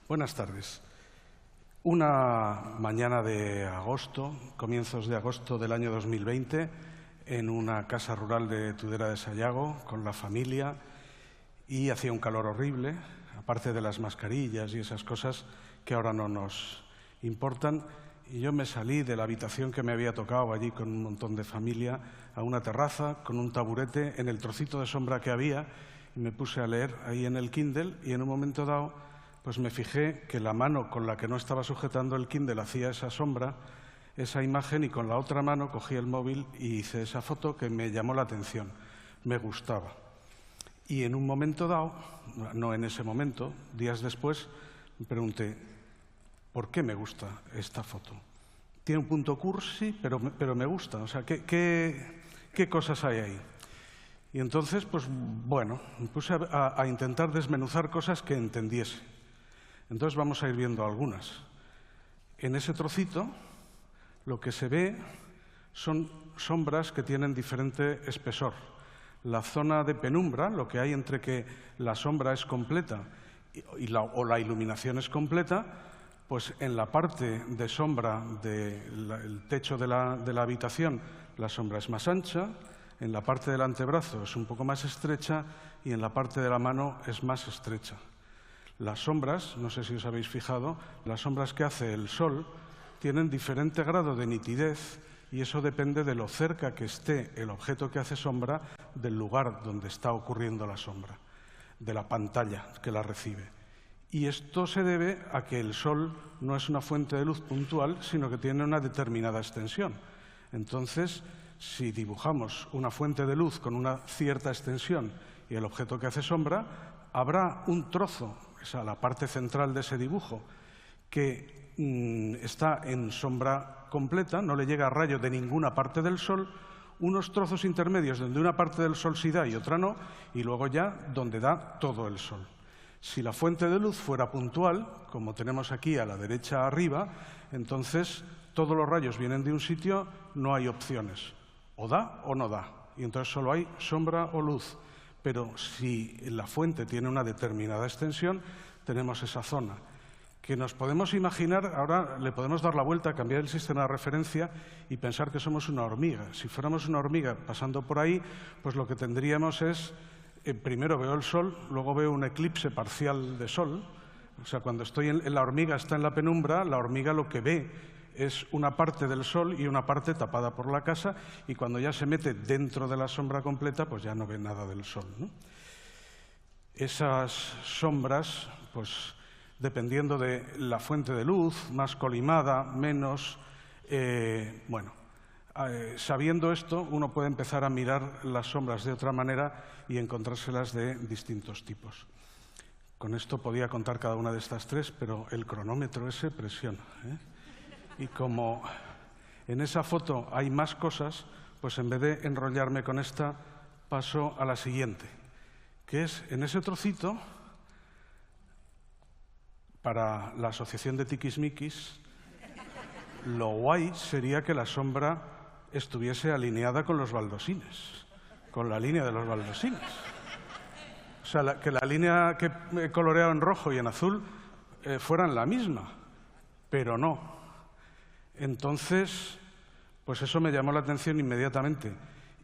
Buenas tardes. Una mañana de agosto, comienzos de agosto del año 2020, en una casa rural de Tudela de Sayago, con la familia, y hacía un calor horrible, aparte de las mascarillas y esas cosas que ahora no nos importan, y yo me salí de la habitación que me había tocado allí con un montón de familia a una terraza con un taburete en el trocito de sombra que había y me puse a leer ahí en el Kindle y en un momento dado pues me fijé que la mano con la que no estaba sujetando el Kindle hacía esa sombra, esa imagen, y con la otra mano cogí el móvil y hice esa foto que me llamó la atención, me gustaba. Y en un momento dado, no en ese momento, días después, me pregunté, ¿por qué me gusta esta foto? Tiene un punto cursi, pero me gusta. O sea, ¿qué cosas hay ahí? Y entonces, pues bueno, me puse a intentar desmenuzar cosas que entendiese. Entonces vamos a ir viendo algunas. En ese trocito lo que se ve son sombras que tienen diferente espesor. La zona de penumbra, lo que hay entre que la sombra es completa o la iluminación es completa, pues en la parte de sombra del techo de la habitación la sombra es más ancha, en la parte del antebrazo es un poco más estrecha y en la parte de la mano es más estrecha. Las sombras, no sé si os habéis fijado, las sombras que hace el sol tienen diferente grado de nitidez y eso depende de lo cerca que esté el objeto que hace sombra del lugar donde está ocurriendo la sombra, de la pantalla que la recibe. Y esto se debe a que el sol no es una fuente de luz puntual, sino que tiene una determinada extensión. Entonces, si dibujamos una fuente de luz con una cierta extensión y el objeto que hace sombra, habrá un trozo, esa la parte central de ese dibujo, que está en sombra completa, no le llega rayo de ninguna parte del sol, unos trozos intermedios donde una parte del sol sí da y otra no, y luego ya donde da todo el sol. Si la fuente de luz fuera puntual, como tenemos aquí a la derecha arriba, entonces todos los rayos vienen de un sitio, no hay opciones. O da o no da. Y entonces solo hay sombra o luz. Pero si la fuente tiene una determinada extensión, tenemos esa zona. Que nos podemos imaginar, ahora le podemos dar la vuelta, cambiar el sistema de referencia y pensar que somos una hormiga. Si fuéramos una hormiga pasando por ahí, pues lo que tendríamos es, primero veo el sol, luego veo un eclipse parcial de sol. O sea, cuando estoy en la hormiga está en la penumbra, la hormiga lo que ve es una parte del sol y una parte tapada por la casa, y cuando ya se mete dentro de la sombra completa, pues ya no ve nada del sol, ¿no? Esas sombras, pues dependiendo de la fuente de luz, más colimada, menos, sabiendo esto, uno puede empezar a mirar las sombras de otra manera y encontrárselas de distintos tipos. Con esto podía contar cada una de estas tres, pero el cronómetro ese presiona, ¿eh? Y como en esa foto hay más cosas, pues en vez de enrollarme con esta, paso a la siguiente, que es en ese trocito, para la asociación de tiquismiquis, lo guay sería que la sombra estuviese alineada con los baldosines, con la línea de los baldosines. O sea, que la línea que he coloreado en rojo y en azul fueran la misma, pero no. Entonces, pues eso me llamó la atención inmediatamente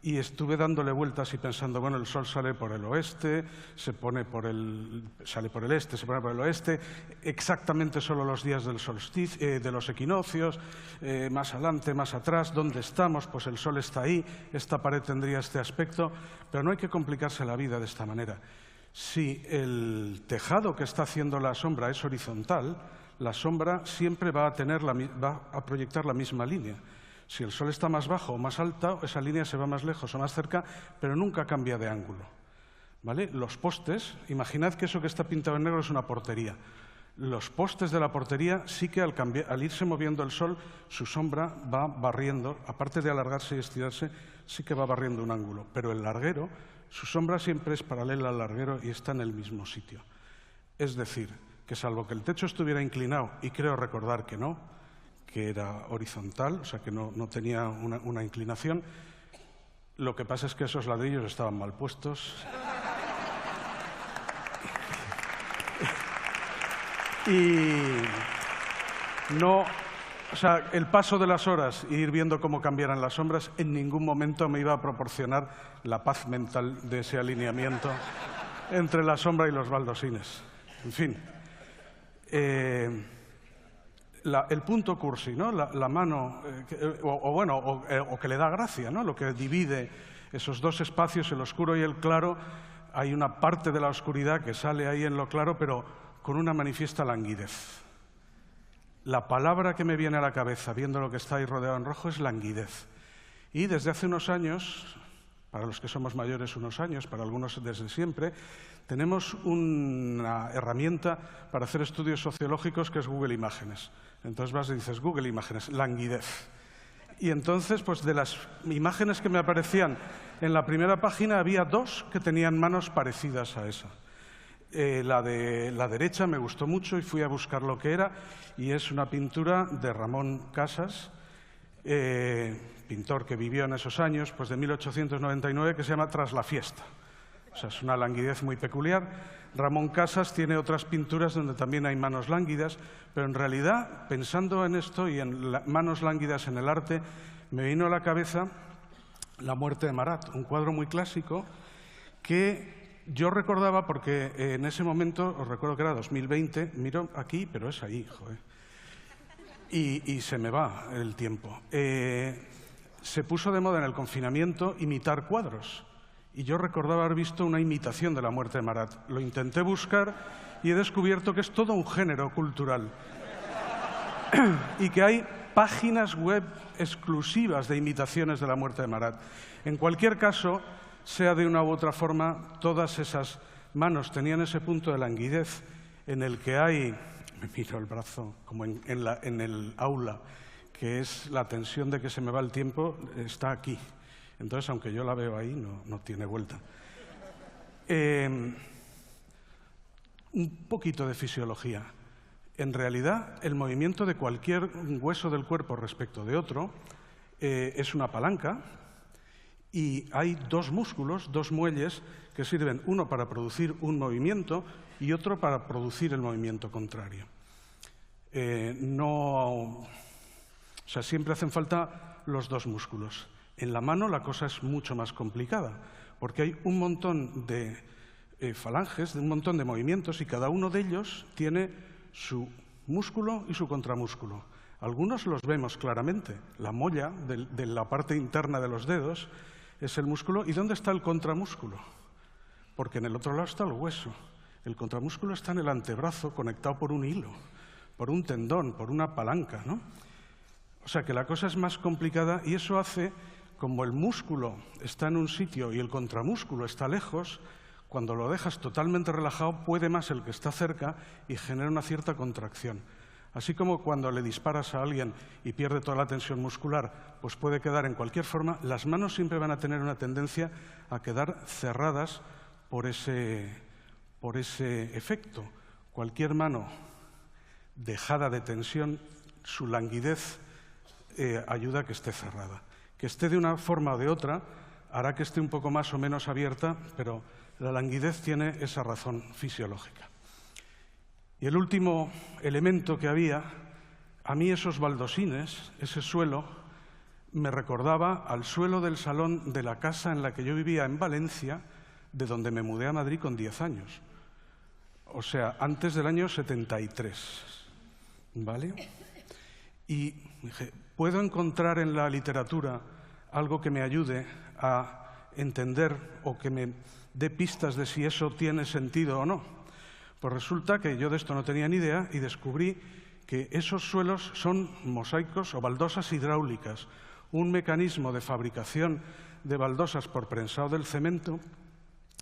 y estuve dándole vueltas y pensando, bueno, el sol sale por el oeste, sale por el este, se pone por el oeste, exactamente solo los días del solsticio, de los equinoccios, más adelante, más atrás, ¿dónde estamos? Pues el sol está ahí, esta pared tendría este aspecto, pero no hay que complicarse la vida de esta manera. Si el tejado que está haciendo la sombra es horizontal, la sombra siempre va a proyectar la misma línea. Si el sol está más bajo o más alto, esa línea se va más lejos o más cerca, pero nunca cambia de ángulo, ¿vale? Los postes, imaginad que eso que está pintado en negro es una portería. Los postes de la portería sí que al irse moviendo el sol, su sombra va barriendo, aparte de alargarse y estirarse, sí que va barriendo un ángulo. Pero el larguero, su sombra siempre es paralela al larguero y está en el mismo sitio. Es decir, que salvo que el techo estuviera inclinado, y creo recordar que no, que era horizontal, o sea que no tenía una inclinación, lo que pasa es que esos ladrillos estaban mal puestos Y no, o sea, el paso de las horas e ir viendo cómo cambiaran las sombras en ningún momento me iba a proporcionar la paz mental de ese alineamiento entre la sombra y los baldosines. En fin, el punto cursi, ¿no? La mano, o que le da gracia, ¿no? Lo que divide esos dos espacios, el oscuro y el claro. Hay una parte de la oscuridad que sale ahí en lo claro, pero con una manifiesta languidez. La palabra que me viene a la cabeza, viendo lo que está ahí rodeado en rojo, es languidez. Y desde hace unos años, para los que somos mayores unos años, para algunos desde siempre, tenemos una herramienta para hacer estudios sociológicos que es Google Imágenes. Entonces vas y dices, Google Imágenes, languidez. Y entonces, pues de las imágenes que me aparecían en la primera página, había dos que tenían manos parecidas a esa. La de la derecha me gustó mucho y fui a buscar lo que era, y es una pintura de Ramón Casas, pintor que vivió en esos años, pues de 1899, que se llama Tras la fiesta. O sea, es una languidez muy peculiar. Ramón Casas tiene otras pinturas donde también hay manos lánguidas, pero en realidad, pensando en esto y en manos lánguidas en el arte, me vino a la cabeza La muerte de Marat, un cuadro muy clásico que yo recordaba porque en ese momento, os recuerdo que era 2020, miro aquí, pero es ahí, joder. Y se me va el tiempo. Se puso de moda en el confinamiento imitar cuadros. Y yo recordaba haber visto una imitación de La muerte de Marat. Lo intenté buscar y he descubierto que es todo un género cultural. Y que hay páginas web exclusivas de imitaciones de La muerte de Marat. En cualquier caso, sea de una u otra forma, todas esas manos tenían ese punto de languidez en el que hay, me miro el brazo como en el aula, que es la tensión de que se me va el tiempo, está aquí. Entonces, aunque yo la veo ahí, no tiene vuelta. Un poquito de fisiología. En realidad, el movimiento de cualquier hueso del cuerpo respecto de otro es una palanca y hay dos músculos, dos muelles, que sirven uno para producir un movimiento y otro para producir el movimiento contrario. O sea, siempre hacen falta los dos músculos. En la mano la cosa es mucho más complicada, porque hay un montón de falanges, de un montón de movimientos, y cada uno de ellos tiene su músculo y su contramúsculo. Algunos los vemos claramente. La molla de la parte interna de los dedos es el músculo. ¿Y dónde está el contramúsculo? Porque en el otro lado está el hueso. El contramúsculo está en el antebrazo, conectado por un hilo, por un tendón, por una palanca, ¿no? O sea que la cosa es más complicada, y eso hace, como el músculo está en un sitio y el contramúsculo está lejos, cuando lo dejas totalmente relajado, puede más el que está cerca y genera una cierta contracción. Así como cuando le disparas a alguien y pierde toda la tensión muscular, pues puede quedar en cualquier forma, las manos siempre van a tener una tendencia a quedar cerradas por ese efecto. Cualquier mano dejada de tensión, su languidez ayuda a que esté cerrada. Que esté de una forma o de otra hará que esté un poco más o menos abierta, pero la languidez tiene esa razón fisiológica. Y el último elemento que había, a mí esos baldosines, ese suelo, me recordaba al suelo del salón de la casa en la que yo vivía en Valencia, de donde me mudé a Madrid con 10 años. O sea, antes del año 73. ¿Vale? Y dije, ¿puedo encontrar en la literatura algo que me ayude a entender o que me dé pistas de si eso tiene sentido o no? Pues resulta que yo de esto no tenía ni idea y descubrí que esos suelos son mosaicos o baldosas hidráulicas, un mecanismo de fabricación de baldosas por prensado del cemento,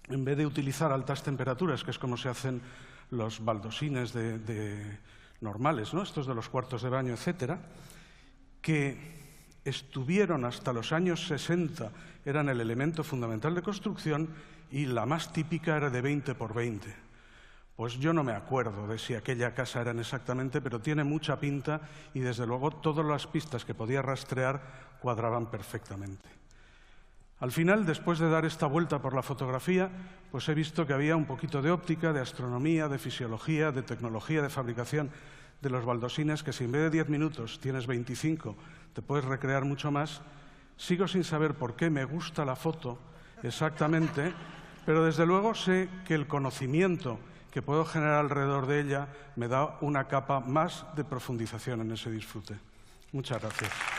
en vez de utilizar altas temperaturas, que es como se hacen los baldosines normales, ¿no? Estos de los cuartos de baño, etcétera, que estuvieron hasta los años 60, eran el elemento fundamental de construcción, y la más típica era de 20 por 20. Pues yo no me acuerdo de si aquella casa eran exactamente, pero tiene mucha pinta y desde luego todas las pistas que podía rastrear cuadraban perfectamente. Al final, después de dar esta vuelta por la fotografía, pues he visto que había un poquito de óptica, de astronomía, de fisiología, de tecnología, de fabricación de los baldosines, que si en vez de 10 minutos tienes 25, te puedes recrear mucho más. Sigo sin saber por qué me gusta la foto exactamente, pero desde luego sé que el conocimiento que puedo generar alrededor de ella me da una capa más de profundización en ese disfrute. Muchas gracias.